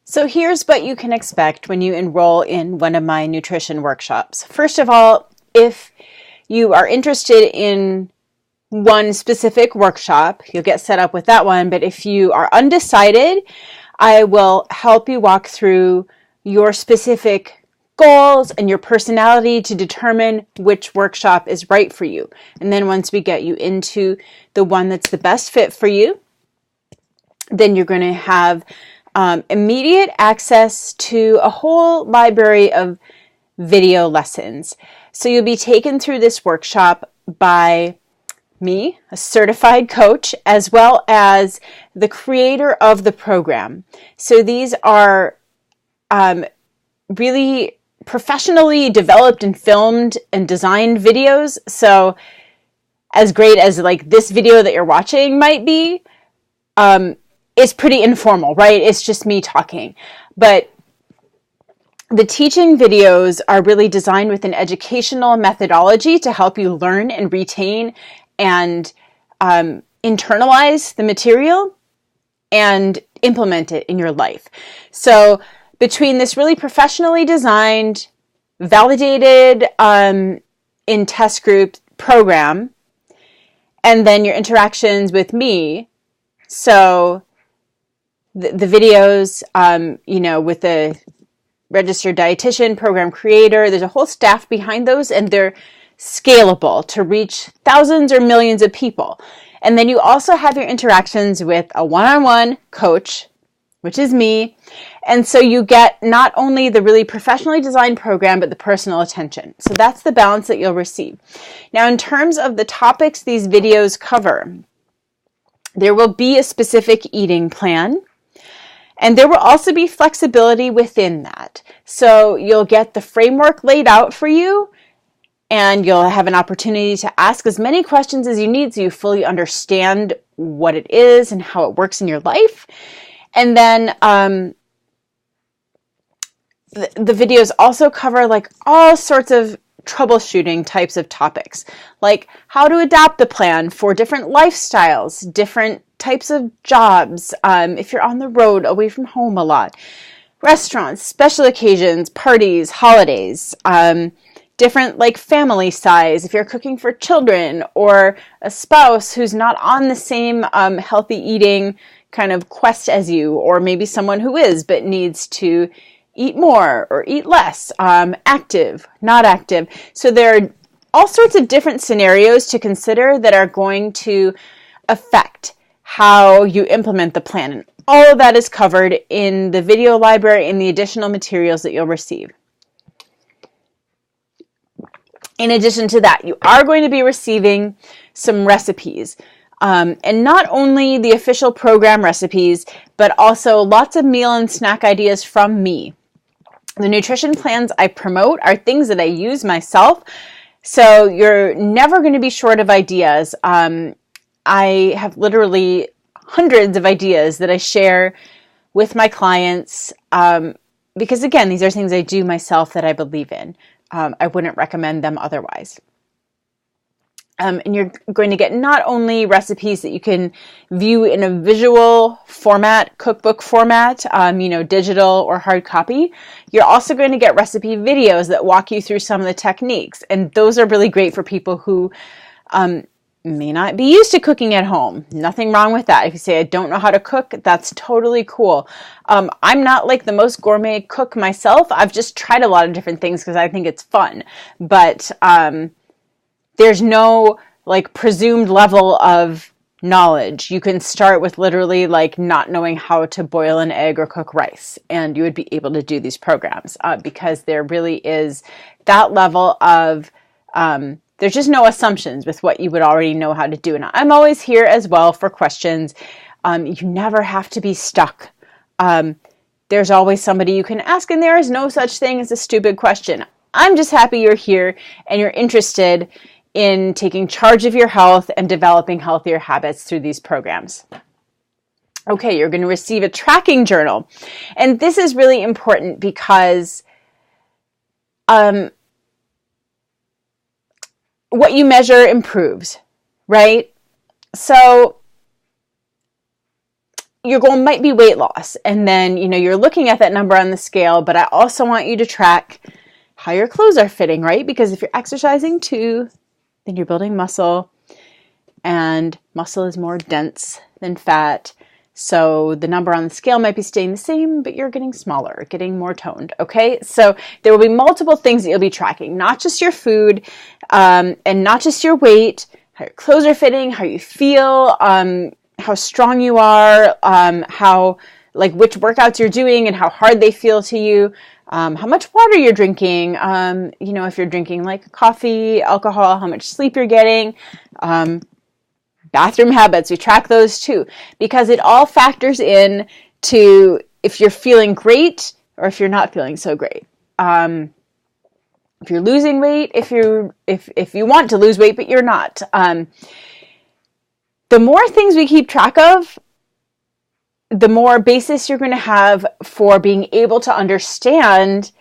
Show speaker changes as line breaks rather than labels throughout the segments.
So here's what you can expect when you enroll in one of my nutrition workshops. First of all, if you are interested in one specific workshop, you'll get set up with that one. But if you are undecided, I will help you walk through your specific goals and your personality to determine which workshop is right for you. And then once we get you into the one that's the best fit for you, then you're going to have immediate access to a whole library of video lessons. So you'll be taken through this workshop by me, a certified coach, as well as the creator of the program. So these are really professionally developed and filmed and designed videos. So as great as like this video that you're watching might be, it's pretty informal, right? It's just me talking. But the teaching videos are really designed with an educational methodology to help you learn and retain and internalize the material and implement it in your life. So between this really professionally designed, validated in test group program, and then your interactions with me, so the videos, with the registered dietitian, program creator, there's a whole staff behind those, and they're scalable to reach thousands or millions of people. And then you also have your interactions with a one-on-one coach, which is me. And so you get not only the really professionally designed program, but the personal attention. So that's the balance that you'll receive. Now, in terms of the topics these videos cover, there will be a specific eating plan. And there will also be flexibility within that. So you'll get the framework laid out for you, and you'll have an opportunity to ask as many questions as you need so you fully understand what it is and how it works in your life. And then the videos also cover like all sorts of troubleshooting types of topics, like how to adapt the plan for different lifestyles, different types of jobs, if you're on the road, away from home a lot, restaurants, special occasions, parties, holidays, different like family size, if you're cooking for children or a spouse who's not on the same healthy eating kind of quest as you, or maybe someone who is but needs to eat more or eat less, active, not active. So there are all sorts of different scenarios to consider that are going to affect how you implement the plan. And all of that is covered in the video library and the additional materials that you'll receive. In addition to that, you are going to be receiving some recipes. And not only the official program recipes, but also lots of meal and snack ideas from me. The nutrition plans I promote are things that I use myself, so you're never going to be short of ideas. I have literally hundreds of ideas that I share with my clients because, again, these are things I do myself that I believe in. I wouldn't recommend them otherwise. And you're going to get not only recipes that you can view in a visual format, cookbook format, digital or hard copy. You're also going to get recipe videos that walk you through some of the techniques. And those are really great for people who may not be used to cooking at home. Nothing wrong with that. If you say, I don't know how to cook, that's totally cool. I'm not like the most gourmet cook myself. I've just tried a lot of different things because I think it's fun. But there's no like presumed level of knowledge. You can start with literally like not knowing how to boil an egg or cook rice, and you would be able to do these programs because there really is that level of there's just no assumptions with what you would already know how to do. And I'm always here as well for questions. You never have to be stuck. There's always somebody you can ask, and there is no such thing as a stupid question. I'm just happy you're here and you're interested in taking charge of your health and developing healthier habits through these programs. Okay, you're going to receive a tracking journal. And this is really important because what you measure improves, right? So your goal might be weight loss, and then, you're looking at that number on the scale, but I also want you to track how your clothes are fitting, right? Because if you're exercising too, then you're building muscle, and muscle is more dense than fat. So the number on the scale might be staying the same, but you're getting smaller, getting more toned, okay? So there will be multiple things that you'll be tracking, not just your food, and not just your weight, how your clothes are fitting, how you feel, how strong you are, which workouts you're doing and how hard they feel to you, how much water you're drinking, if you're drinking like coffee, alcohol, how much sleep you're getting, bathroom habits, we track those too, because it all factors in to if you're feeling great or if you're not feeling so great. If you're losing weight, if you want to lose weight but you're not. The more things we keep track of, the more basis you're going to have for being able to understand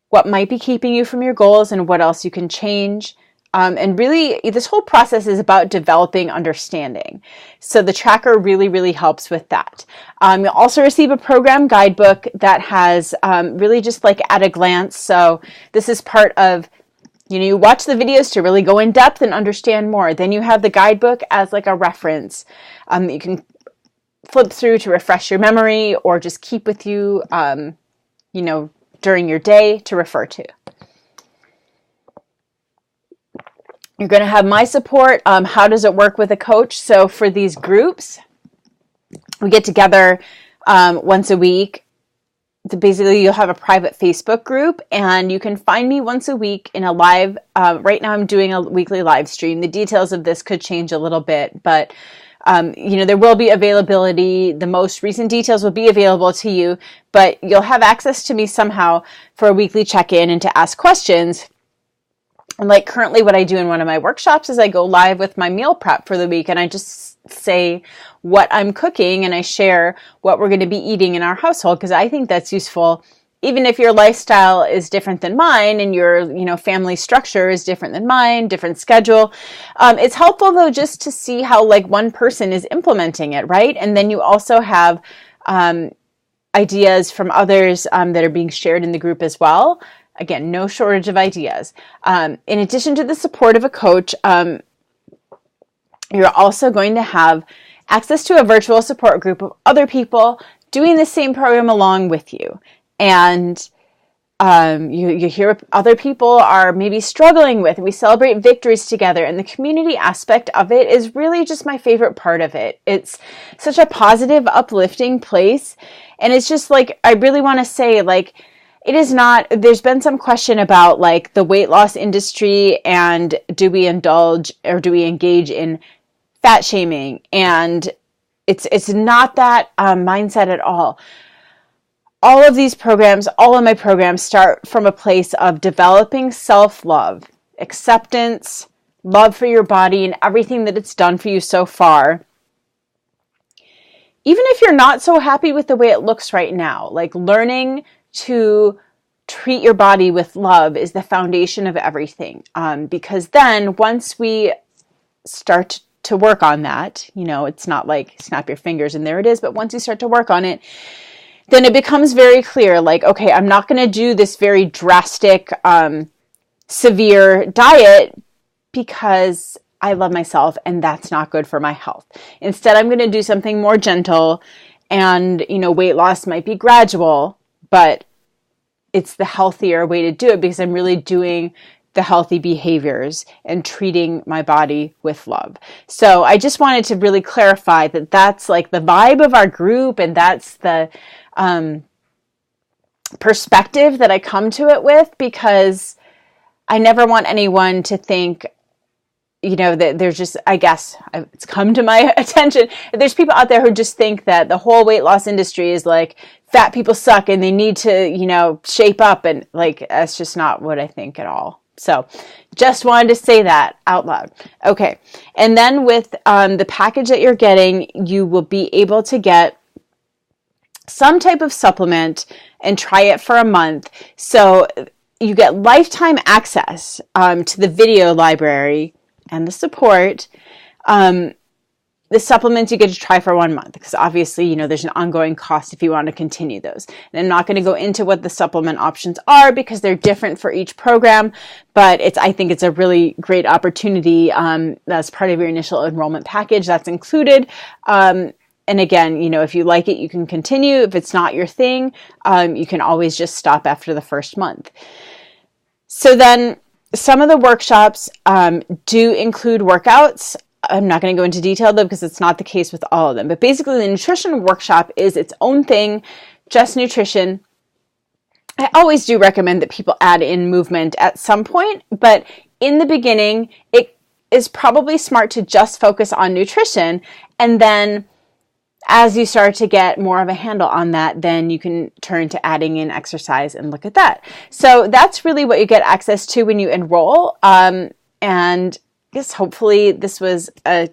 what might be keeping you from your goals and what else you can change. And really, this whole process is about developing understanding. So the tracker really, really helps with that. You'll also receive a program guidebook that has really just like at a glance. So this is part of, you watch the videos to really go in depth and understand more. Then you have the guidebook as like a reference that you can flip through to refresh your memory or just keep with you, during your day to refer to. You're going to have my support. How does it work with a coach? So for these groups, we get together once a week. Basically, you'll have a private Facebook group, and you can find me once a week in a live. Right now, I'm doing a weekly live stream. The details of this could change a little bit, but there will be availability. The most recent details will be available to you, but you'll have access to me somehow for a weekly check-in and to ask questions. And like currently what I do in one of my workshops is I go live with my meal prep for the week, and I just say what I'm cooking and I share what we're going to be eating in our household, because I think that's useful. Even if your lifestyle is different than mine and your, family structure is different than mine, different schedule. It's helpful though, just to see how like one person is implementing it, right? And then you also have ideas from others that are being shared in the group as well. Again, no shortage of ideas. In addition to the support of a coach, you're also going to have access to a virtual support group of other people doing the same program along with you. And you hear what other people are maybe struggling with, and we celebrate victories together. And the community aspect of it is really just my favorite part of it. It's such a positive, uplifting place. And it's just like, I really want to say, like, it is not, there's been some question about like the weight loss industry and do we indulge or do we engage in fat shaming? And it's not that mindset at all. All of these programs, all of my programs start from a place of developing self-love, acceptance, love for your body and everything that it's done for you so far. Even if you're not so happy with the way it looks right now, like learning to treat your body with love is the foundation of everything. Because then once we start to work on that, it's not like snap your fingers and there it is, but once you start to work on it, then it becomes very clear, like, okay, I'm not going to do this very drastic, severe diet because I love myself and that's not good for my health. Instead, I'm going to do something more gentle, and, weight loss might be gradual, but it's the healthier way to do it because I'm really doing the healthy behaviors and treating my body with love. So I just wanted to really clarify that that's like the vibe of our group, and that's the perspective that I come to it with, because I never want anyone to think, that there's just, I guess it's come to my attention, there's people out there who just think that the whole weight loss industry is like fat people suck and they need to, shape up, and like, that's just not what I think at all. So just wanted to say that out loud. Okay. And then with the package that you're getting, you will be able to get some type of supplement and try it for a month. So you get lifetime access to the video library and the support. the supplements you get to try for 1 month, because obviously, you know, there's an ongoing cost if you want to continue those. And I'm not going to go into what the supplement options are because they're different for each program, but I think it's a really great opportunity. That's part of your initial enrollment package that's included. And again, you know, if you like it, you can continue. If it's not your thing, you can always just stop after the first month. So then some of the workshops do include workouts. I'm not going to go into detail though, because it's not the case with all of them. But basically the nutrition workshop is its own thing, just nutrition. I always do recommend that people add in movement at some point, but in the beginning, it is probably smart to just focus on nutrition. And then as you start to get more of a handle on that, then you can turn to adding in exercise and look at that. So that's really what you get access to when you enroll. And yes, hopefully this was a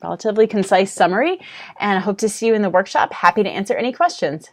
relatively concise summary, and I hope to see you in the workshop. Happy to answer any questions.